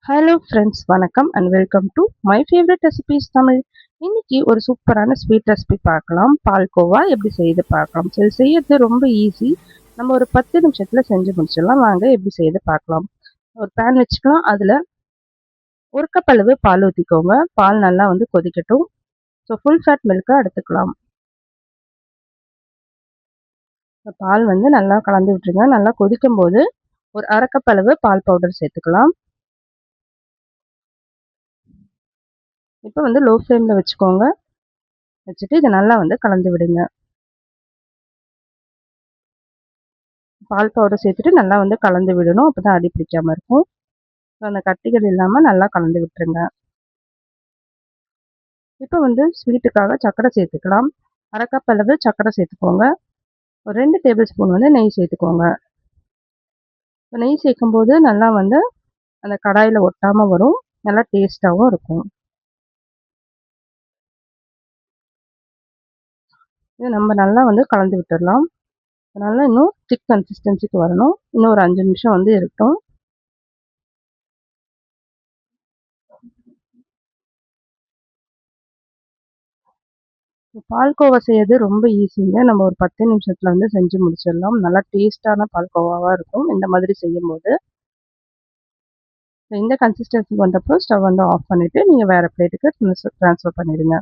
Hello friends, வணக்கம் and welcome to my favourite recipes Tamil. இன்னைக்கு ஒரு சூப்பரான ஸ்வீட் ரெசிபி பார்க்கலாம். பால்கோவா எப்படி செய்து பார்க்கலாம். சரி, செய்யறது ரொம்ப ஈஸி. நம்ம ஒரு 10 நிமிஷத்துல செஞ்சு முடிச்சிடலாம். வாங்க எப்படி செய்து பார்க்கலாம். ஒரு பேன் வச்சுக்கலாம். அதில் ஒரு கப் அளவு பால் ஊற்றிக்கோங்க. பால் நல்லா கொதிக்கட்டும். ஸோ ஃபுல் ஃபேட் மில்காக எடுத்துக்கலாம். பால் நல்லா கலந்து விட்டுருங்க. நல்லா கொதிக்கும் போது ஒரு அரை கப் அளவு பால் பவுடர் சேர்த்துக்கலாம். இப்போ லோ ஃப்ளேமில் வச்சுக்கோங்க. வச்சுட்டு இதை நல்லா கலந்து விடுங்க. பால் பவுடர் சேர்த்துட்டு நல்லா கலந்து விடணும். அப்போ தான் அடி பிடிக்காமல் இருக்கும். ஸோ அந்த கட்டிகள் இல்லாமல் நல்லா கலந்து விட்டுருங்க. இப்போ ஸ்வீட்டுக்காக சர்க்கரை சேர்த்துக்கலாம். அரை கப் அளவு சர்க்கரை சேர்த்துக்கோங்க. ஒரு 2 டேபிள் ஸ்பூன் நெய் சேர்த்துக்கோங்க. நெய் சேர்க்கும்போது நல்லா அந்த கடாயில் ஒட்டாமல் வரும். நல்லா டேஸ்ட்டாகவும் இருக்கும். இதை நம்ம நல்லா கலந்து விட்டுடலாம். அதனால் இன்னும் திக் கன்சிஸ்டன்சிக்கு வரணும். இன்னும் ஒரு 5 நிமிஷம் இருக்கட்டும். பால்கோவா செய்யறது ரொம்ப ஈஸிங்க. நம்ம ஒரு 10 நிமிஷத்துல செஞ்சு முடிச்சிடலாம். நல்லா டேஸ்டான பால்கோவாவாக இருக்கும் இந்த மாதிரி செய்யும்போது. இந்த கன்சிஸ்டன்சி வந்தப்போ ஸ்டவ் ஆஃப் பண்ணிவிட்டு நீங்கள் வேறு பிளேட்டுக்கு ட்ரான்ஸ்ஃபர் பண்ணிடுங்க.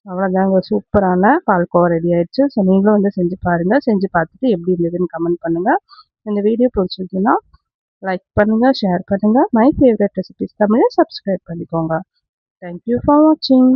அவ்வளோதாங்க, சூப்பரான பால்கோவா ரெடி ஆயிடுச்சு. ஸோ நீங்களும் செஞ்சு பாருங்கள். செஞ்சு பார்த்துட்டு எப்படி இருந்ததுன்னு கமெண்ட் பண்ணுங்கள். இந்த வீடியோ பிடிச்சிருந்துன்னா லைக் பண்ணுங்கள், ஷேர் பண்ணுங்கள். மை ஃபேவரட் ரெசிபீஸ் தமிழை சப்ஸ்கிரைப் பண்ணிக்கோங்க. தேங்க்யூ ஃபார் வாட்சிங்.